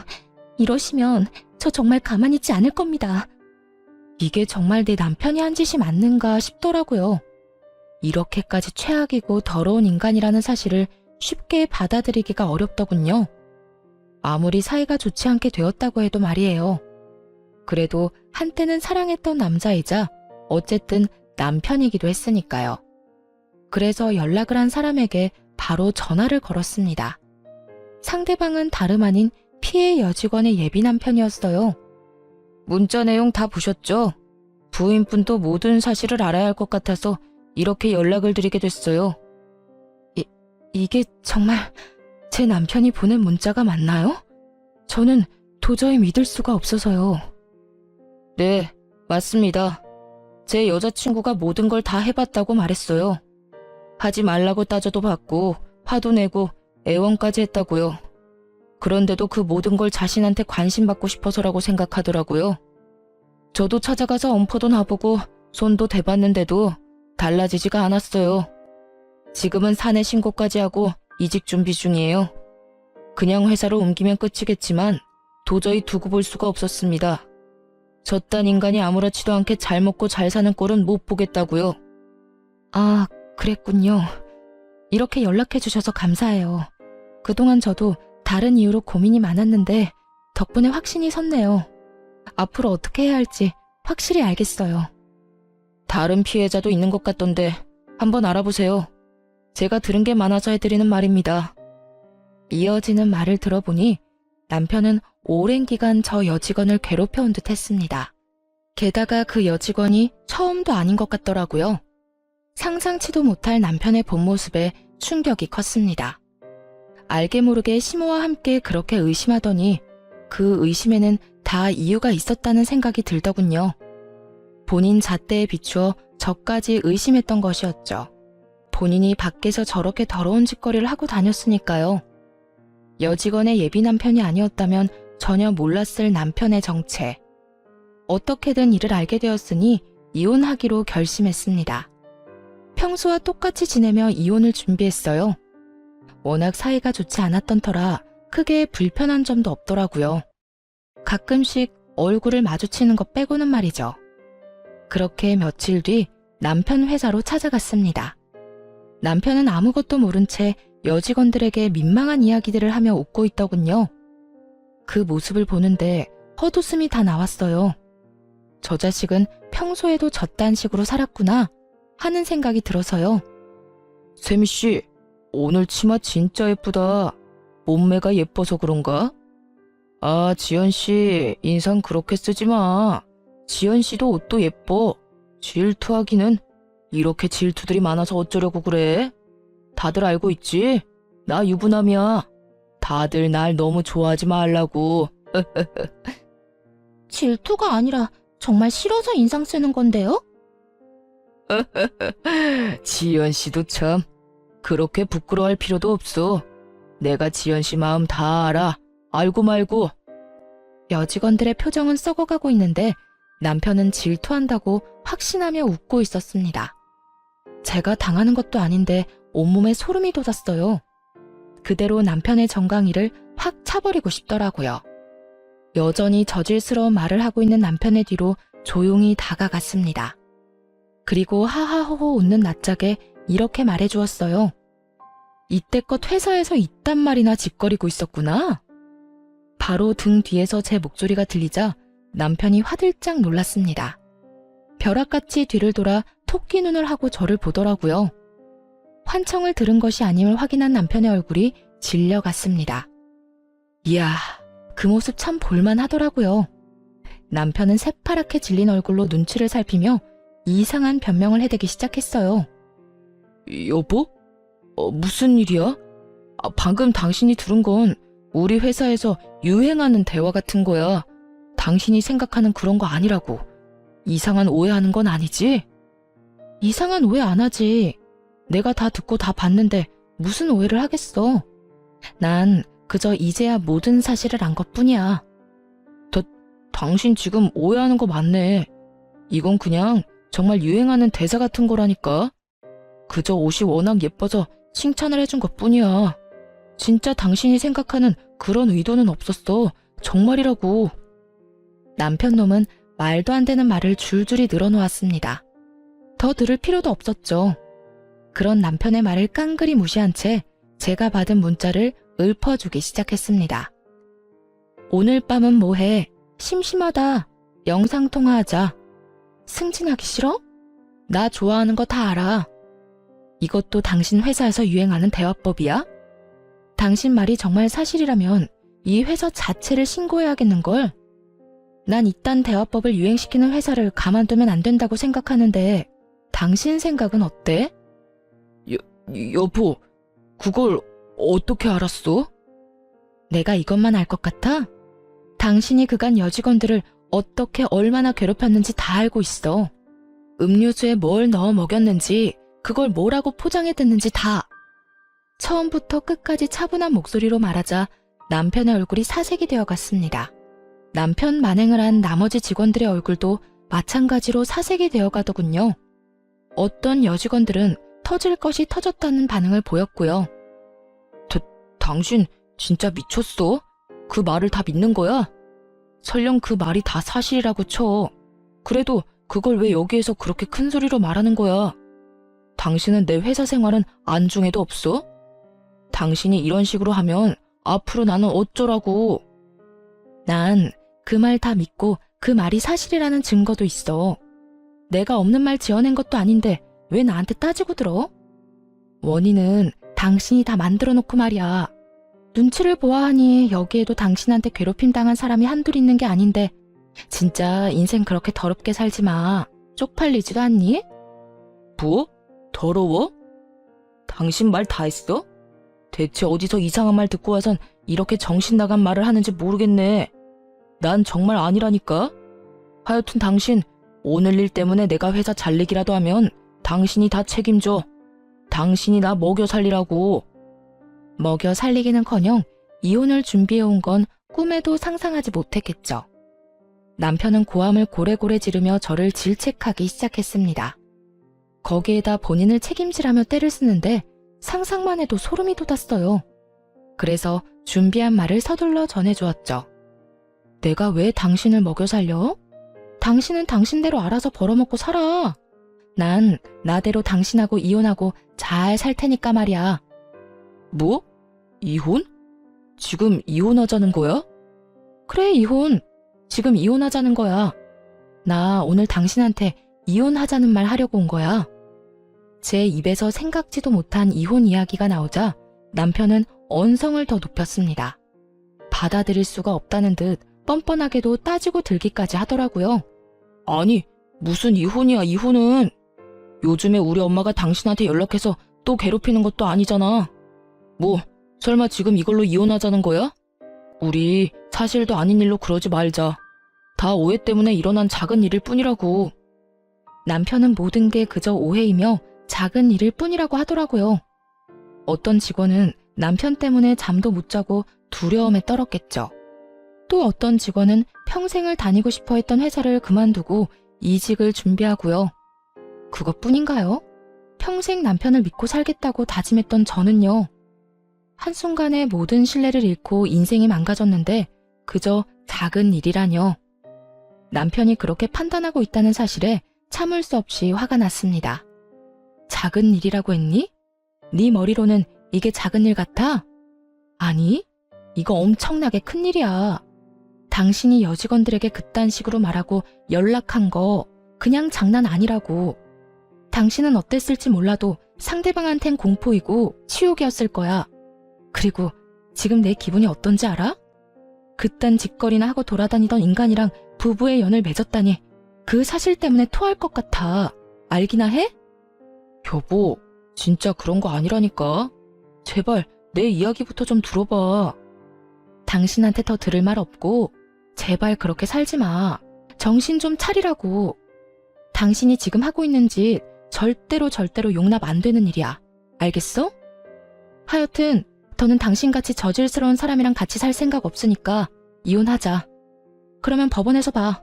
이러시면 저 정말 가만히 있지 않을 겁니다. 이게 정말 내 남편이 한 짓이 맞는가 싶더라고요. 이렇게까지 최악이고 더러운 인간이라는 사실을 쉽게 받아들이기가 어렵더군요. 아무리 사이가 좋지 않게 되었다고 해도 말이에요. 그래도 한때는 사랑했던 남자이자 어쨌든 남편이기도 했으니까요. 그래서 연락을 한 사람에게 바로 전화를 걸었습니다. 상대방은 다름 아닌 피해 여직원의 예비 남편이었어요. 문자 내용 다 보셨죠? 부인분도 모든 사실을 알아야 할 것 같아서 이렇게 연락을 드리게 됐어요. 이게 정말 제 남편이 보낸 문자가 맞나요? 저는 도저히 믿을 수가 없어서요. 네, 맞습니다. 제 여자친구가 모든 걸 다 해봤다고 말했어요. 하지 말라고 따져도 받고 화도 내고 애원까지 했다고요. 그런데도 그 모든 걸 자신한테 관심받고 싶어서라고 생각하더라고요. 저도 찾아가서 엄포도 놔보고 손도 대봤는데도 달라지지가 않았어요. 지금은 사내 신고까지 하고 이직 준비 중이에요. 그냥 회사로 옮기면 끝이겠지만 도저히 두고 볼 수가 없었습니다. 저딴 인간이 아무렇지도 않게 잘 먹고 잘 사는 꼴은 못 보겠다고요. 아, 그랬군요. 이렇게 연락해 주셔서 감사해요. 그동안 저도 다른 이유로 고민이 많았는데 덕분에 확신이 섰네요. 앞으로 어떻게 해야 할지 확실히 알겠어요. 다른 피해자도 있는 것 같던데 한번 알아보세요. 제가 들은 게 많아서 해드리는 말입니다. 이어지는 말을 들어보니 남편은 오랜 기간 저 여직원을 괴롭혀온 듯 했습니다. 게다가 그 여직원이 처음도 아닌 것 같더라고요. 상상치도 못할 남편의 본 모습에 충격이 컸습니다. 알게 모르게 시모와 함께 그렇게 의심하더니 그 의심에는 다 이유가 있었다는 생각이 들더군요. 본인 잣대에 비추어 저까지 의심했던 것이었죠. 본인이 밖에서 저렇게 더러운 짓거리를 하고 다녔으니까요. 여직원의 예비 남편이 아니었다면 전혀 몰랐을 남편의 정체. 어떻게든 이를 알게 되었으니 이혼하기로 결심했습니다. 평소와 똑같이 지내며 이혼을 준비했어요. 워낙 사이가 좋지 않았던 터라 크게 불편한 점도 없더라고요. 가끔씩 얼굴을 마주치는 것 빼고는 말이죠. 그렇게 며칠 뒤 남편 회사로 찾아갔습니다. 남편은 아무것도 모른 채 여직원들에게 민망한 이야기들을 하며 웃고 있더군요. 그 모습을 보는데 헛웃음이 다 나왔어요. 저 자식은 평소에도 저딴 식으로 살았구나 하는 생각이 들어서요. 세미씨, 오늘 치마 진짜 예쁘다. 몸매가 예뻐서 그런가? 아, 지연씨, 인상 그렇게 쓰지 마. 지연씨도 옷도 예뻐. 질투하기는 이렇게 질투들이 많아서 어쩌려고 그래? 다들 알고 있지? 나 유부남이야. 다들 날 너무 좋아하지 말라고. 질투가 아니라 정말 싫어서 인상 쓰는 건데요? 지연씨도 참 그렇게 부끄러워할 필요도 없어. 내가 지연씨 마음 다 알아. 알고 말고. 여직원들의 표정은 썩어가고 있는데 남편은 질투한다고 확신하며 웃고 있었습니다. 제가 당하는 것도 아닌데 온몸에 소름이 돋았어요. 그대로 남편의 정강이를 확 차버리고 싶더라고요. 여전히 저질스러운 말을 하고 있는 남편의 뒤로 조용히 다가갔습니다. 그리고 하하호호 웃는 낯짝에 이렇게 말해주었어요. 이때껏 회사에서 이딴 말이나 짓거리고 있었구나. 바로 등 뒤에서 제 목소리가 들리자 남편이 화들짝 놀랐습니다. 벼락같이 뒤를 돌아 토끼 눈을 하고 저를 보더라고요. 환청을 들은 것이 아님을 확인한 남편의 얼굴이 질려갔습니다. 이야, 그 모습 참 볼만하더라고요. 남편은 새파랗게 질린 얼굴로 눈치를 살피며 이상한 변명을 해대기 시작했어요. 여보? 무슨 일이야? 방금 당신이 들은 건 우리 회사에서 유행하는 대화 같은 거야. 당신이 생각하는 그런 거 아니라고. 이상한 오해하는 건 아니지? 이상한 오해 안 하지. 내가 다 듣고 다 봤는데 무슨 오해를 하겠어. 난 그저 이제야 모든 사실을 안 것뿐이야. 당신 지금 오해하는 거 맞네. 이건 그냥 정말 유행하는 대사 같은 거라니까. 그저 옷이 워낙 예뻐서 칭찬을 해준 것뿐이야. 진짜 당신이 생각하는 그런 의도는 없었어. 정말이라고. 남편 놈은 말도 안 되는 말을 줄줄이 늘어놓았습니다. 더 들을 필요도 없었죠. 그런 남편의 말을 깡그리 무시한 채 제가 받은 문자를 읊어주기 시작했습니다. 오늘 밤은 뭐해? 심심하다. 영상통화하자. 승진하기 싫어? 나 좋아하는 거 다 알아. 이것도 당신 회사에서 유행하는 대화법이야? 당신 말이 정말 사실이라면 이 회사 자체를 신고해야겠는걸? 난 이딴 대화법을 유행시키는 회사를 가만두면 안 된다고 생각하는데 당신 생각은 어때? 여보, 그걸 어떻게 알았어? 내가 이것만 알 것 같아? 당신이 그간 여직원들을 어떻게 얼마나 괴롭혔는지 다 알고 있어. 음료수에 뭘 넣어 먹였는지, 그걸 뭐라고 포장해댔는지 다. 처음부터 끝까지 차분한 목소리로 말하자 남편의 얼굴이 사색이 되어 갔습니다. 남편 만행을 한 나머지 직원들의 얼굴도 마찬가지로 사색이 되어 가더군요. 어떤 여직원들은 터질 것이 터졌다는 반응을 보였고요. 당신 진짜 미쳤어? 그 말을 다 믿는 거야? 설령 그 말이 다 사실이라고 쳐. 그래도 그걸 왜 여기에서 그렇게 큰 소리로 말하는 거야? 당신은 내 회사 생활은 안중에도 없어? 당신이 이런 식으로 하면 앞으로 나는 어쩌라고. 난 그 말 다 믿고 그 말이 사실이라는 증거도 있어. 내가 없는 말 지어낸 것도 아닌데 왜 나한테 따지고 들어? 원인은 당신이 다 만들어 놓고 말이야. 눈치를 보아하니 여기에도 당신한테 괴롭힘 당한 사람이 한둘 있는 게 아닌데 진짜 인생 그렇게 더럽게 살지 마. 쪽팔리지도 않니? 뭐? 더러워? 당신 말 다 했어? 대체 어디서 이상한 말 듣고 와선 이렇게 정신 나간 말을 하는지 모르겠네. 난 정말 아니라니까. 하여튼 당신 오늘 일 때문에 내가 회사 잘리기라도 하면 당신이 다 책임져. 당신이 나 먹여 살리라고. 먹여 살리기는커녕 이혼을 준비해온 건 꿈에도 상상하지 못했겠죠. 남편은 고함을 고래고래 지르며 저를 질책하기 시작했습니다. 거기에다 본인을 책임지라며 때를 쓰는데 상상만 해도 소름이 돋았어요. 그래서 준비한 말을 서둘러 전해주었죠. 내가 왜 당신을 먹여 살려? 당신은 당신대로 알아서 벌어먹고 살아. 난 나대로 당신하고 이혼하고 잘 살 테니까 말이야. 뭐? 이혼? 지금 이혼하자는 거야? 그래, 이혼. 지금 이혼하자는 거야. 나 오늘 당신한테 이혼하자는 말 하려고 온 거야. 제 입에서 생각지도 못한 이혼 이야기가 나오자 남편은 언성을 더 높였습니다. 받아들일 수가 없다는 듯 뻔뻔하게도 따지고 들기까지 하더라고요. 아니, 무슨 이혼이야, 이혼은. 요즘에 우리 엄마가 당신한테 연락해서 또 괴롭히는 것도 아니잖아. 뭐, 설마 지금 이걸로 이혼하자는 거야? 우리 사실도 아닌 일로 그러지 말자. 다 오해 때문에 일어난 작은 일일 뿐이라고. 남편은 모든 게 그저 오해이며 작은 일일 뿐이라고 하더라고요. 어떤 직원은 남편 때문에 잠도 못 자고 두려움에 떨었겠죠. 또 어떤 직원은 평생을 다니고 싶어 했던 회사를 그만두고 이직을 준비하고요. 그것뿐인가요? 평생 남편을 믿고 살겠다고 다짐했던 저는요. 한순간에 모든 신뢰를 잃고 인생이 망가졌는데 그저 작은 일이라뇨. 남편이 그렇게 판단하고 있다는 사실에 참을 수 없이 화가 났습니다. 작은 일이라고 했니? 네 머리로는 이게 작은 일 같아? 아니, 이거 엄청나게 큰 일이야. 당신이 여직원들에게 그딴 식으로 말하고 연락한 거 그냥 장난 아니라고. 당신은 어땠을지 몰라도 상대방한텐 공포이고 치욕이었을 거야. 그리고 지금 내 기분이 어떤지 알아? 그딴 짓거리나 하고 돌아다니던 인간이랑 부부의 연을 맺었다니 그 사실 때문에 토할 것 같아. 알기나 해? 여보, 진짜 그런 거 아니라니까. 제발 내 이야기부터 좀 들어봐. 당신한테 더 들을 말 없고 제발 그렇게 살지 마. 정신 좀 차리라고. 당신이 지금 하고 있는 짓 절대로 용납 안 되는 일이야. 알겠어? 하여튼 더는 당신같이 저질스러운 사람이랑 같이 살 생각 없으니까 이혼하자. 그러면 법원에서 봐.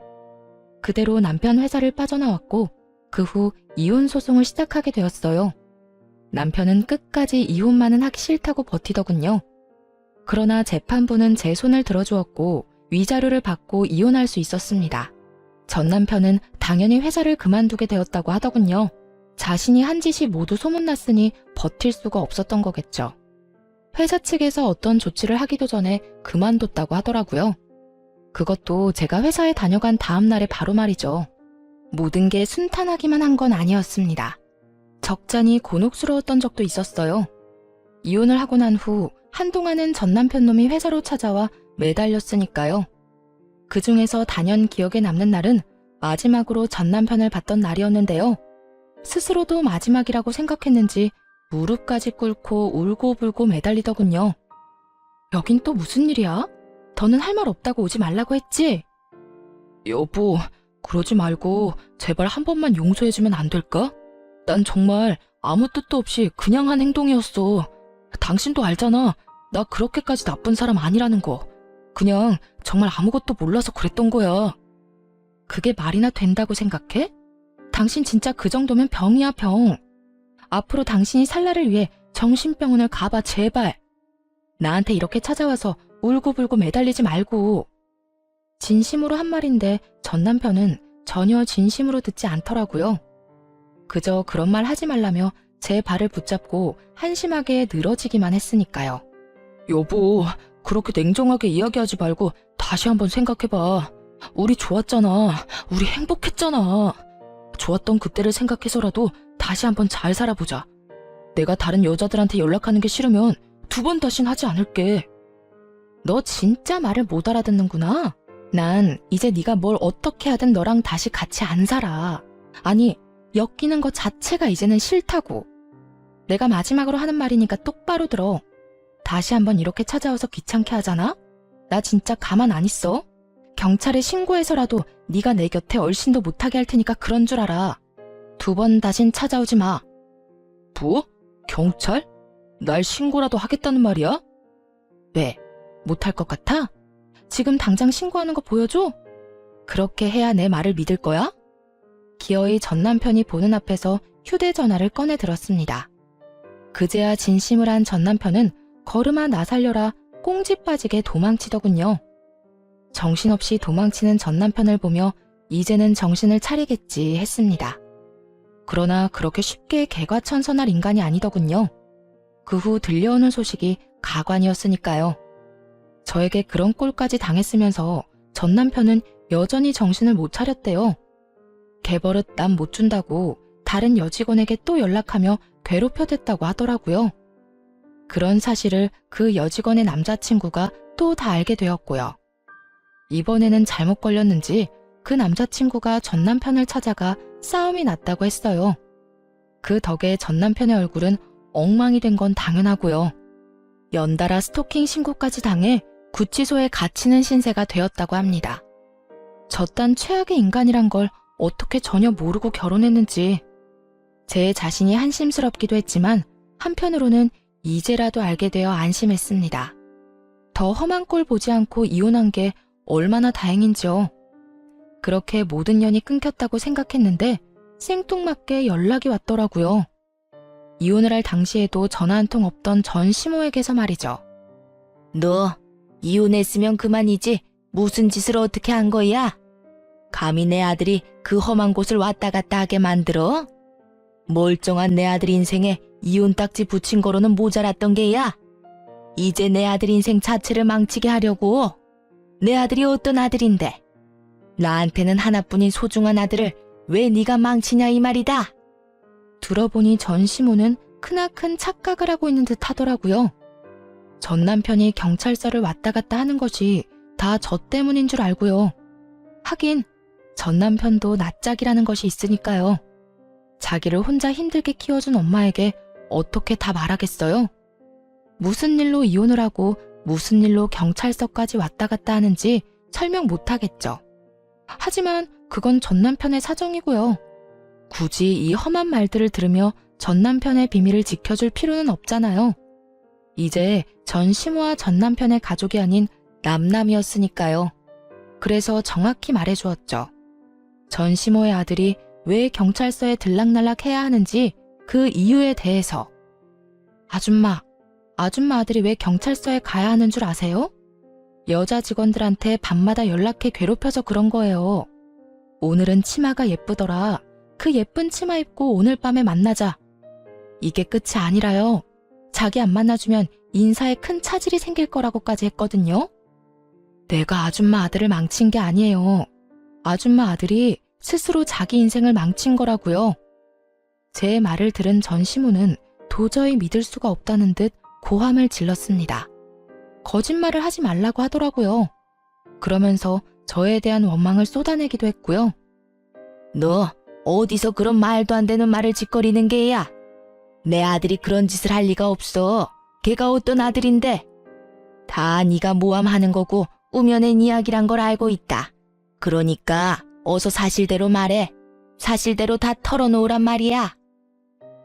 그대로 남편 회사를 빠져나왔고 그 후 이혼 소송을 시작하게 되었어요. 남편은 끝까지 이혼만은 하기 싫다고 버티더군요. 그러나 재판부는 제 손을 들어주었고 위자료를 받고 이혼할 수 있었습니다. 전 남편은 당연히 회사를 그만두게 되었다고 하더군요. 자신이 한 짓이 모두 소문났으니 버틸 수가 없었던 거겠죠. 회사 측에서 어떤 조치를 하기도 전에 그만뒀다고 하더라고요. 그것도 제가 회사에 다녀간 다음 날에 바로 말이죠. 모든 게 순탄하기만 한 건 아니었습니다. 적잖이 곤혹스러웠던 적도 있었어요. 이혼을 하고 난 후 한동안은 전 남편 놈이 회사로 찾아와 매달렸으니까요. 그 중에서 단연 기억에 남는 날은 마지막으로 전 남편을 봤던 날이었는데요. 스스로도 마지막이라고 생각했는지 무릎까지 꿇고 울고불고 매달리더군요. 여긴 또 무슨 일이야? 더는 할 말 없다고 오지 말라고 했지? 여보, 그러지 말고 제발 한 번만 용서해주면 안 될까? 난 정말 아무 뜻도 없이 그냥 한 행동이었어. 당신도 알잖아. 나 그렇게까지 나쁜 사람 아니라는 거. 그냥 정말 아무것도 몰라서 그랬던 거야. 그게 말이나 된다고 생각해? 당신 진짜 그 정도면 병이야, 병. 앞으로 당신이 살 날을 위해 정신병원을 가봐, 제발. 나한테 이렇게 찾아와서 울고불고 매달리지 말고. 진심으로 한 말인데 전 남편은 전혀 진심으로 듣지 않더라고요. 그저 그런 말 하지 말라며 제 발을 붙잡고 한심하게 늘어지기만 했으니까요. 여보, 그렇게 냉정하게 이야기하지 말고 다시 한번 생각해봐. 우리 좋았잖아. 우리 행복했잖아. 좋았던 그때를 생각해서라도 다시 한번 잘 살아보자. 내가 다른 여자들한테 연락하는 게 싫으면 두 번 다신 하지 않을게. 너 진짜 말을 못 알아듣는구나. 난 이제 네가 뭘 어떻게 하든 너랑 다시 같이 안 살아. 아니, 엮이는 것 자체가 이제는 싫다고. 내가 마지막으로 하는 말이니까 똑바로 들어. 다시 한번 이렇게 찾아와서 귀찮게 하잖아? 나 진짜 가만 안 있어. 경찰에 신고해서라도 네가 내 곁에 얼씬도 못하게 할 테니까 그런 줄 알아. 2번 다신 찾아오지 마. 뭐? 경찰? 날 신고라도 하겠다는 말이야? 왜? 못할 것 같아? 지금 당장 신고하는 거 보여줘? 그렇게 해야 내 말을 믿을 거야? 기어이 전 남편이 보는 앞에서 휴대전화를 꺼내 들었습니다. 그제야 진심을 한 전 남편은 걸음아 나 살려라 꽁지 빠지게 도망치더군요. 정신없이 도망치는 전 남편을 보며 이제는 정신을 차리겠지 했습니다. 그러나 그렇게 쉽게 개과천선할 인간이 아니더군요. 그 후 들려오는 소식이 가관이었으니까요. 저에게 그런 꼴까지 당했으면서 전 남편은 여전히 정신을 못 차렸대요. 개버릇 남 못 준다고 다른 여직원에게 또 연락하며 괴롭혀댔다고 하더라고요. 그런 사실을 그 여직원의 남자친구가 또 다 알게 되었고요. 이번에는 잘못 걸렸는지 그 남자친구가 전 남편을 찾아가 싸움이 났다고 했어요. 그 덕에 전 남편의 얼굴은 엉망이 된 건 당연하고요. 연달아 스토킹 신고까지 당해 구치소에 갇히는 신세가 되었다고 합니다. 저딴 최악의 인간이란 걸 어떻게 전혀 모르고 결혼했는지 제 자신이 한심스럽기도 했지만 한편으로는 이제라도 알게 되어 안심했습니다. 더 험한 꼴 보지 않고 이혼한 게 얼마나 다행인지요. 그렇게 모든 연이 끊겼다고 생각했는데 생뚱맞게 연락이 왔더라고요. 이혼을 할 당시에도 전화 한 통 없던 전 시모에게서 말이죠. 너 이혼했으면 그만이지 무슨 짓을 어떻게 한 거야? 감히 내 아들이 그 험한 곳을 왔다 갔다 하게 만들어? 멀쩡한 내 아들 인생에 이혼 딱지 붙인 거로는 모자랐던 게야. 이제 내 아들 인생 자체를 망치게 하려고. 내 아들이 어떤 아들인데 나한테는 하나뿐인 소중한 아들을 왜 네가 망치냐 이 말이다. 들어보니 전 시모는 크나큰 착각을 하고 있는 듯 하더라고요. 전 남편이 경찰서를 왔다 갔다 하는 것이 다 저 때문인 줄 알고요. 하긴 전 남편도 낯짝이라는 것이 있으니까요. 자기를 혼자 힘들게 키워준 엄마에게 어떻게 다 말하겠어요? 무슨 일로 이혼을 하고 무슨 일로 경찰서까지 왔다 갔다 하는지 설명 못하겠죠. 하지만 그건 전 남편의 사정이고요. 굳이 이 험한 말들을 들으며 전 남편의 비밀을 지켜줄 필요는 없잖아요. 이제 전 시모와 전 남편의 가족이 아닌 남남이었으니까요. 그래서 정확히 말해주었죠. 전 시모의 아들이 왜 경찰서에 들락날락 해야 하는지 그 이유에 대해서. 아줌마 아들이 왜 경찰서에 가야 하는 줄 아세요? 여자 직원들한테 밤마다 연락해 괴롭혀서 그런 거예요. 오늘은 치마가 예쁘더라. 그 예쁜 치마 입고 오늘 밤에 만나자. 이게 끝이 아니라요. 자기 안 만나주면 인사에 큰 차질이 생길 거라고까지 했거든요. 내가 아줌마 아들을 망친 게 아니에요. 아줌마 아들이 스스로 자기 인생을 망친 거라고요. 제 말을 들은 전 시모는 도저히 믿을 수가 없다는 듯 고함을 질렀습니다. 거짓말을 하지 말라고 하더라고요. 그러면서 저에 대한 원망을 쏟아내기도 했고요. 너 어디서 그런 말도 안 되는 말을 짓거리는 게야? 내 아들이 그런 짓을 할 리가 없어. 걔가 어떤 아들인데? 다 네가 모함하는 거고 꾸며낸 이야기란 걸 알고 있다. 그러니까 어서 사실대로 말해. 사실대로 다 털어놓으란 말이야.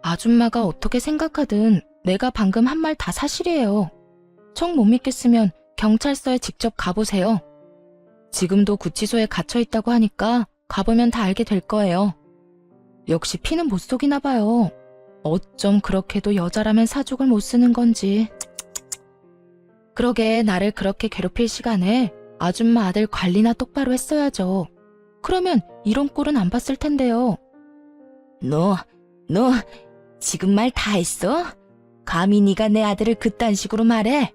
아줌마가 어떻게 생각하든 내가 방금 한 말 다 사실이에요. 정 못 믿겠으면 경찰서에 직접 가보세요. 지금도 구치소에 갇혀 있다고 하니까 가보면 다 알게 될 거예요. 역시 피는 못 속이나 봐요. 어쩜 그렇게도 여자라면 사족을 못 쓰는 건지. 그러게 나를 그렇게 괴롭힐 시간에 아줌마 아들 관리나 똑바로 했어야죠. 그러면 이런 꼴은 안 봤을 텐데요. 너 지금 말 다 했어? 감히 네가 내 아들을 그딴 식으로 말해?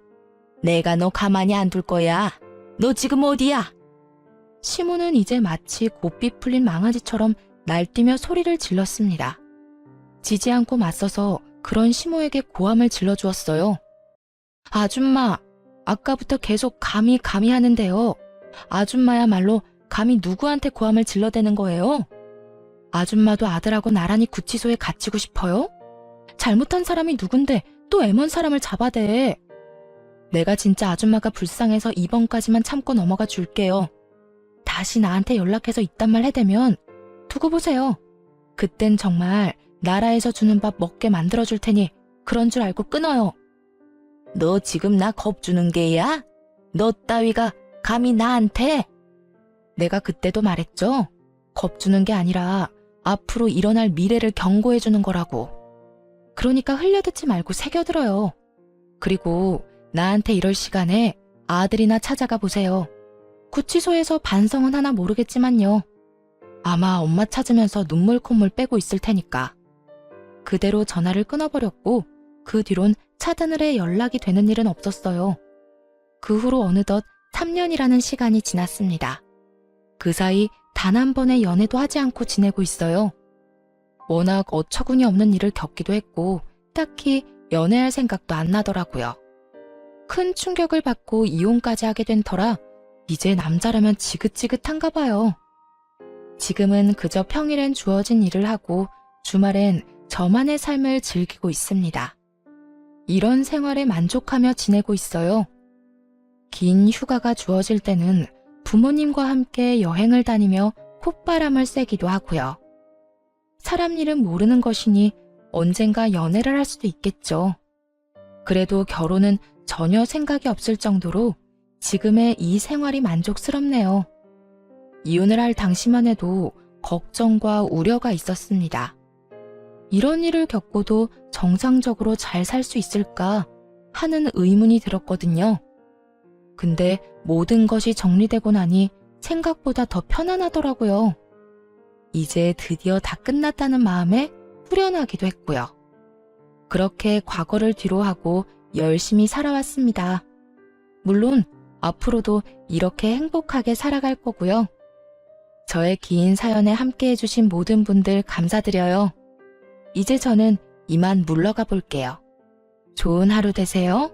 내가 너 가만히 안 둘 거야. 너 지금 어디야? 시모는 이제 마치 고삐 풀린 망아지처럼 날뛰며 소리를 질렀습니다. 지지 않고 맞서서 그런 시모에게 고함을 질러주었어요. 아줌마, 아까부터 계속 감히 하는데요. 아줌마야말로 감히 누구한테 고함을 질러대는 거예요? 아줌마도 아들하고 나란히 구치소에 갇히고 싶어요? 잘못한 사람이 누군데 또 애먼 사람을 잡아대. 내가 진짜 아줌마가 불쌍해서 이번까지만 참고 넘어가 줄게요. 다시 나한테 연락해서 이딴 말 해대면 두고 보세요. 그땐 정말 나라에서 주는 밥 먹게 만들어줄 테니 그런 줄 알고 끊어요. 너 지금 나 겁주는 게야? 너 따위가 감히 나한테? 내가 그때도 말했죠. 겁주는 게 아니라 앞으로 일어날 미래를 경고해주는 거라고. 그러니까 흘려듣지 말고 새겨들어요. 그리고 나한테 이럴 시간에 아들이나 찾아가 보세요. 구치소에서 반성은 하나 모르겠지만요. 아마 엄마 찾으면서 눈물 콧물 빼고 있을 테니까. 그대로 전화를 끊어버렸고 그 뒤론 차드늘에 연락이 되는 일은 없었어요. 그 후로 어느덧 3년이라는 시간이 지났습니다. 그 사이 단 한 번의 연애도 하지 않고 지내고 있어요. 워낙 어처구니 없는 일을 겪기도 했고 딱히 연애할 생각도 안 나더라고요. 큰 충격을 받고 이혼까지 하게 된 터라 이제 남자라면 지긋지긋한가 봐요. 지금은 그저 평일엔 주어진 일을 하고 주말엔 저만의 삶을 즐기고 있습니다. 이런 생활에 만족하며 지내고 있어요. 긴 휴가가 주어질 때는 부모님과 함께 여행을 다니며 콧바람을 쐬기도 하고요. 사람 일은 모르는 것이니 언젠가 연애를 할 수도 있겠죠. 그래도 결혼은 전혀 생각이 없을 정도로 지금의 이 생활이 만족스럽네요. 이혼을 할 당시만 해도 걱정과 우려가 있었습니다. 이런 일을 겪고도 정상적으로 잘 살 수 있을까 하는 의문이 들었거든요. 근데 모든 것이 정리되고 나니 생각보다 더 편안하더라고요. 이제 드디어 다 끝났다는 마음에 후련하기도 했고요. 그렇게 과거를 뒤로하고 열심히 살아왔습니다. 물론 앞으로도 이렇게 행복하게 살아갈 거고요. 저의 긴 사연에 함께 해주신 모든 분들 감사드려요. 이제 저는 이만 물러가 볼게요. 좋은 하루 되세요.